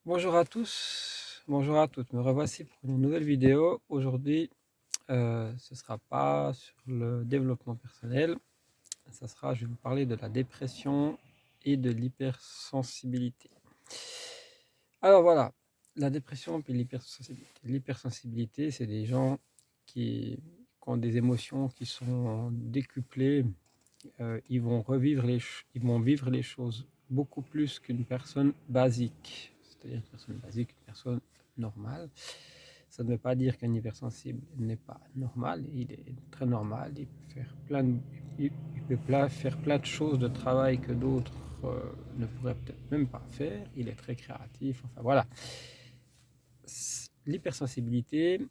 Bonjour à tous, bonjour à toutes. Me revoici pour une nouvelle vidéo. Aujourd'hui, ce sera pas sur le développement personnel, je vais vous parler de la dépression et de l'hypersensibilité. Alors voilà, la dépression et l'hypersensibilité. L'hypersensibilité, c'est des gens qui ont des émotions qui sont décuplées. Ils vont vivre les choses beaucoup plus qu'une personne basique. C'est-à-dire une personne basique, une personne normale. Ça ne veut pas dire qu'un hypersensible n'est pas normal. Il est très normal. Il peut faire plein de choses de travail que d'autres ne pourraient peut-être même pas faire. Il est très créatif. Enfin voilà. L'hypersensibilité,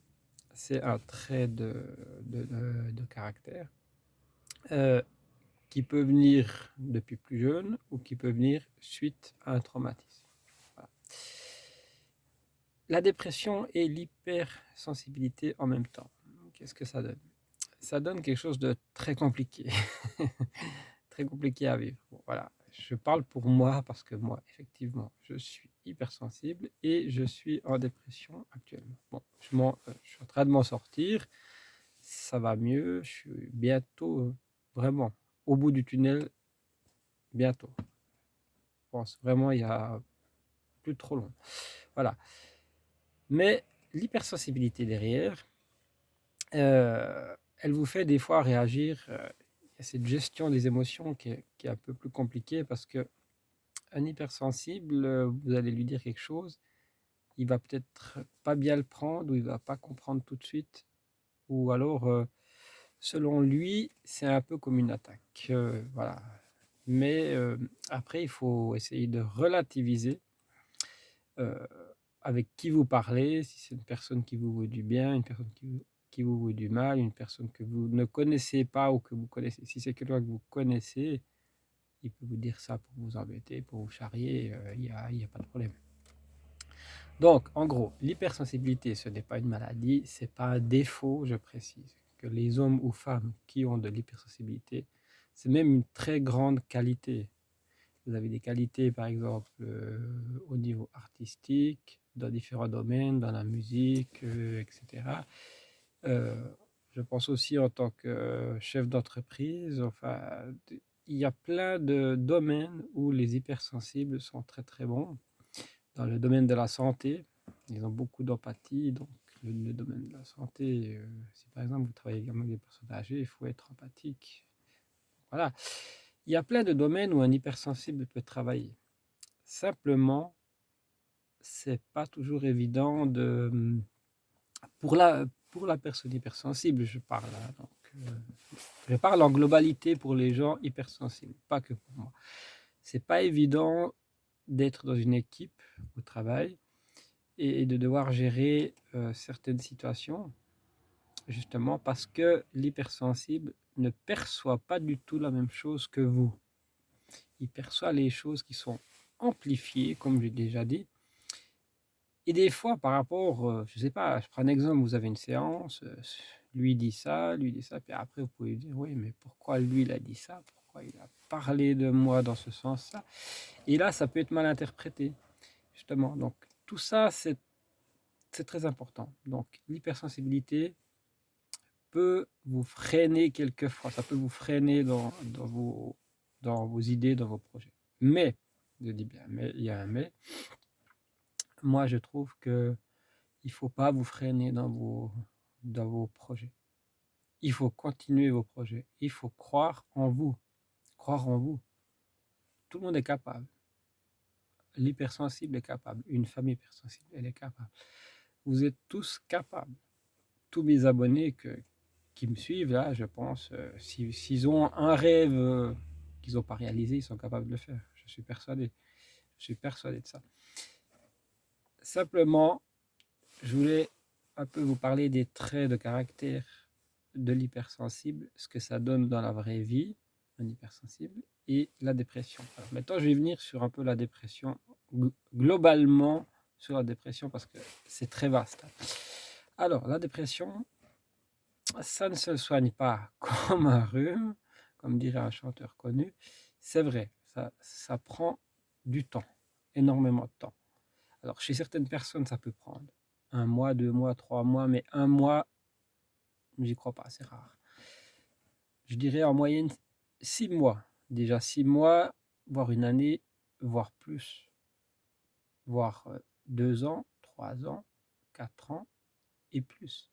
c'est un trait de caractère. Euh, qui peut venir depuis plus jeune ou qui peut venir suite à un traumatisme. Voilà. La dépression et l'hypersensibilité en même temps. Qu'est-ce que ça donne? Ça donne quelque chose de très compliqué, très compliqué à vivre. Bon, voilà, je parle pour moi parce que moi, effectivement, je suis hypersensible et je suis en dépression actuellement. Bon, je suis en train de m'en sortir, ça va mieux, je suis bientôt vraiment au bout du tunnel, bientôt. Je pense vraiment, il y a plus trop long. Voilà. Mais l'hypersensibilité derrière, elle vous fait des fois réagir. Il y a cette gestion des émotions qui est un peu plus compliquée parce que un hypersensible, vous allez lui dire quelque chose, il va peut-être pas bien le prendre ou il va pas comprendre tout de suite. Ou alors, selon lui, c'est un peu comme une attaque. Voilà. Mais après, il faut essayer de relativiser euh, avec qui vous parlez, si c'est une personne qui vous veut du bien, une personne qui vous veut du mal, une personne que vous ne connaissez pas ou que vous connaissez. Si c'est quelqu'un que vous connaissez, il peut vous dire ça pour vous embêter, pour vous charrier, il y a pas de problème. Donc, en gros, l'hypersensibilité, ce n'est pas une maladie, c'est pas un défaut, je précise, que les hommes ou femmes qui ont de l'hypersensibilité, c'est même une très grande qualité. Vous avez des qualités, par exemple, au niveau artistique, dans différents domaines, dans la musique, etc. Euh, je pense aussi en tant que chef d'entreprise. Enfin, il y a plein de domaines où les hypersensibles sont très très bons. Dans le domaine de la santé, ils ont beaucoup d'empathie. Donc, le domaine de la santé, si par exemple vous travaillez également avec des personnes âgées, il faut être empathique. Voilà. Il y a plein de domaines où un hypersensible peut travailler. Simplement, c'est pas toujours évident pour la personne hypersensible, je parle. Hein, donc, je parle en globalité pour les gens hypersensibles, pas que pour moi. C'est pas évident d'être dans une équipe au travail et de devoir gérer certaines situations, justement parce que l'hypersensible ne perçoit pas du tout la même chose que vous. Il perçoit les choses qui sont amplifiées, comme j'ai déjà dit. Et des fois, par rapport, je sais pas, je prends un exemple, vous avez une séance, lui dit ça, puis après vous pouvez dire, oui, mais pourquoi lui il a dit ça? Pourquoi il a parlé de moi dans ce sens-là? Et là, ça peut être mal interprété, justement. Donc, tout ça, c'est très important. Donc, l'hypersensibilité peut vous freiner quelquefois, ça peut vous freiner dans vos idées, dans vos projets. Mais, je dis bien, mais il y a un mais, moi je trouve que il ne faut pas vous freiner dans vos projets. Il faut continuer vos projets. Il faut croire en vous. Croire en vous. Tout le monde est capable. L'hypersensible est capable. Une femme hypersensible, elle est capable. Vous êtes tous capables. Tous mes abonnés qui me suivent, là, je pense, s'ils ont un rêve qu'ils n'ont pas réalisé, ils sont capables de le faire. Je suis persuadé. Je suis persuadé de ça. Simplement, je voulais un peu vous parler des traits de caractère de l'hypersensible, ce que ça donne dans la vraie vie, un hypersensible, et la dépression. Alors maintenant, je vais venir sur un peu la dépression, globalement sur la dépression, parce que c'est très vaste. Alors, la dépression, ça ne se soigne pas comme un rhume, comme dirait un chanteur connu. C'est vrai, ça prend du temps, énormément de temps. Alors, chez certaines personnes, ça peut prendre 1 mois, 2 mois, 3 mois, mais 1 mois, j'y crois pas, c'est rare. Je dirais en moyenne 6 mois. Déjà 6 mois, voire une année, voire plus, voire 2 ans, 3 ans, 4 ans et plus.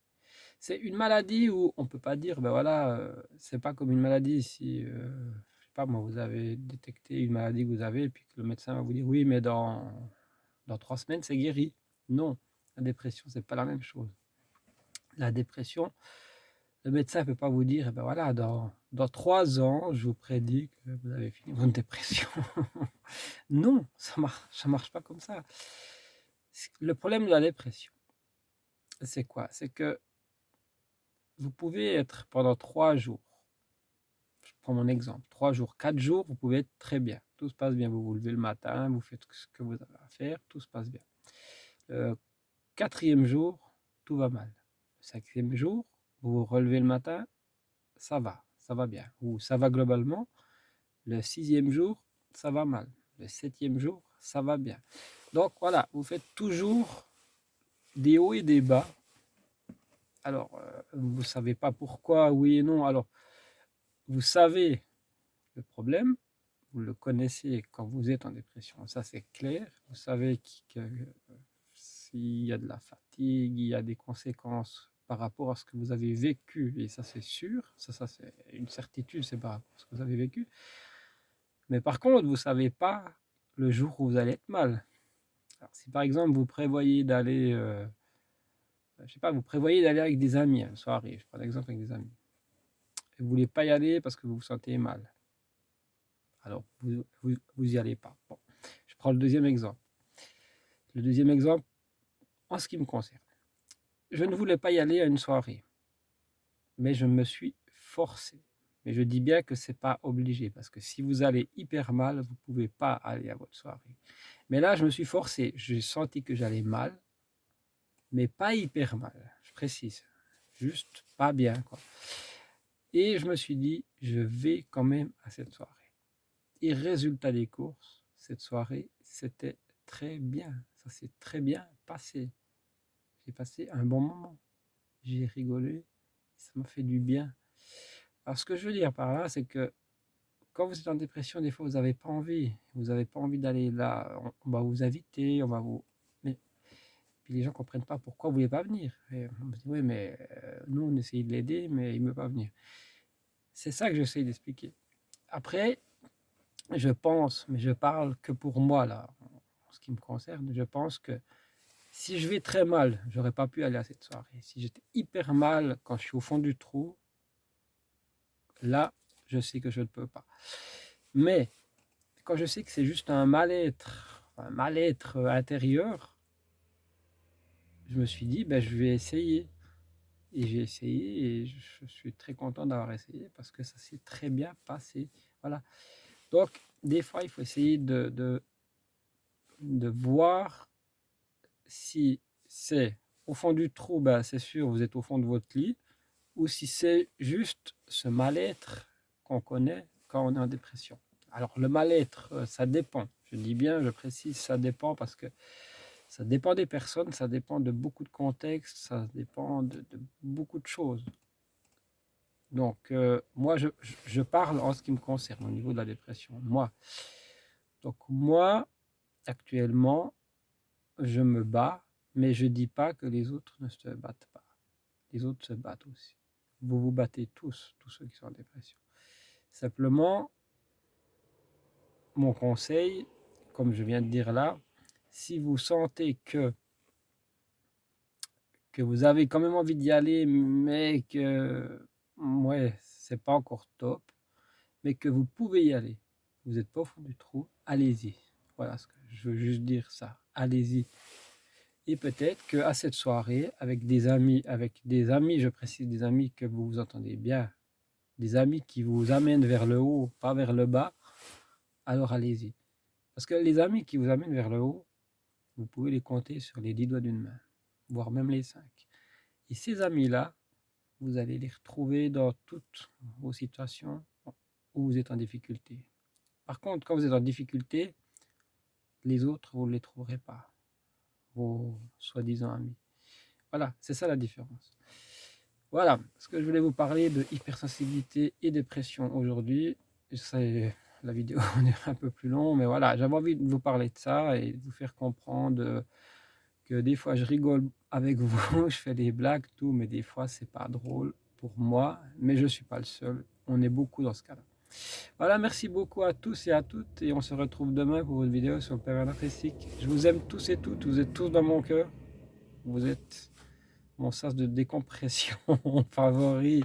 C'est une maladie où on peut pas dire, ben voilà, c'est pas comme une maladie si, je sais pas moi, vous avez détecté une maladie que vous avez et puis que le médecin va vous dire: «Oui, mais dans 3 semaines, c'est guéri». Non, la dépression, c'est pas la même chose. La dépression, le médecin peut pas vous dire: «Eh ben voilà, dans 3 ans, je vous prédis que vous avez fini votre dépression». Non, ça marche pas comme ça. Le problème de la dépression, c'est quoi? C'est que vous pouvez être pendant 3 jours, je prends mon exemple, 3 jours, 4 jours, vous pouvez être très bien. Tout se passe bien. Vous vous levez le matin, vous faites ce que vous avez à faire, tout se passe bien. Le 4e jour, tout va mal. Le 5e jour, vous vous relevez le matin, ça va bien. Ou ça va globalement. Le 6e jour, ça va mal. Le 7e jour, ça va bien. Donc voilà, vous faites toujours des hauts et des bas. Alors, vous ne savez pas pourquoi, oui et non. Alors, vous savez le problème, vous le connaissez quand vous êtes en dépression, ça c'est clair. Vous savez que s'il y a de la fatigue, il y a des conséquences par rapport à ce que vous avez vécu, et ça c'est sûr, ça c'est une certitude, c'est par rapport à ce que vous avez vécu. Mais par contre, vous ne savez pas le jour où vous allez être mal. Alors, si par exemple vous prévoyez d'aller, je sais pas, vous prévoyez d'aller avec des amis à une soirée, je prends l'exemple avec des amis, et vous voulez pas y aller parce que vous vous sentez mal, alors vous y allez pas. Bon, je prends le deuxième exemple. Le deuxième exemple, en ce qui me concerne, je ne voulais pas y aller à une soirée, mais je me suis forcé. Mais je dis bien que c'est pas obligé, parce que si vous allez hyper mal, vous pouvez pas aller à votre soirée. Mais là, je me suis forcé. J'ai senti que j'allais mal, mais pas hyper mal. Je précise, juste pas bien, quoi. Et je me suis dit, je vais quand même à cette soirée. Et résultat des courses, cette soirée, c'était très bien. Ça s'est très bien passé. J'ai passé un bon moment. J'ai rigolé. Ça m'a fait du bien. Alors, ce que je veux dire par là, c'est que quand vous êtes en dépression, des fois, vous n'avez pas envie. Vous n'avez pas envie d'aller là. On va vous inviter, on va vous. Mais puis les gens ne comprennent pas pourquoi vous ne voulez pas venir. Et on me dit, oui, mais nous, on essaye de l'aider, mais il ne veut pas venir. C'est ça que j'essaie d'expliquer. Après, je pense, mais je parle que pour moi, là, en ce qui me concerne, je pense que si je vais très mal, j'aurais pas pu aller à cette soirée. Si j'étais hyper mal quand je suis au fond du trou, là, je sais que je ne peux pas. Mais quand je sais que c'est juste un mal-être intérieur, je me suis dit, ben, je vais essayer. Et j'ai essayé et je suis très content d'avoir essayé parce que ça s'est très bien passé. Voilà. Donc, des fois, il faut essayer de voir si c'est au fond du trou, ben, c'est sûr, vous êtes au fond de votre lit, ou si c'est juste ce mal-être qu'on connaît quand on est en dépression. Alors, le mal-être, ça dépend. Je dis bien, je précise, ça dépend parce que ça dépend des personnes, ça dépend de beaucoup de contextes, ça dépend de beaucoup de choses. Donc, moi, je parle en ce qui me concerne au niveau de la dépression. Moi. Donc, moi, actuellement, je me bats, mais je ne dis pas que les autres ne se battent pas. Les autres se battent aussi. Vous vous battez tous ceux qui sont en dépression. Simplement, mon conseil, comme je viens de dire là, si vous sentez que vous avez quand même envie d'y aller, mais que ouais, c'est pas encore top, mais que vous pouvez y aller, vous n'êtes pas au fond du trou, allez-y. Voilà ce que je veux juste dire, ça. Allez-y. Et peut-être qu'à cette soirée, avec des amis, je précise des amis que vous vous entendez bien, des amis qui vous amènent vers le haut, pas vers le bas, alors allez-y. Parce que les amis qui vous amènent vers le haut, vous pouvez les compter sur les 10 doigts d'une main, voire même les 5. Et ces amis-là, vous allez les retrouver dans toutes vos situations où vous êtes en difficulté. Par contre, quand vous êtes en difficulté, les autres, vous ne les trouverez pas. vos soi-disant amis. Voilà, c'est ça la différence. Voilà, ce que je voulais vous parler de hypersensibilité et dépression aujourd'hui. C'est la vidéo est un peu plus longue, mais voilà, j'avais envie de vous parler de ça et de vous faire comprendre que des fois je rigole avec vous, je fais des blagues, tout, mais des fois c'est pas drôle pour moi, mais je suis pas le seul. On est beaucoup dans ce cas-là. Voilà, merci beaucoup à tous et à toutes, et on se retrouve demain pour une vidéo sur le pervers narcissique. Je vous aime tous et toutes, vous êtes tous dans mon cœur. Vous êtes mon sas de décompression favori.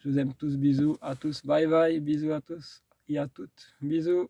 Je vous aime tous, bisous à tous, bye bye, bisous à tous et à toutes, bisous.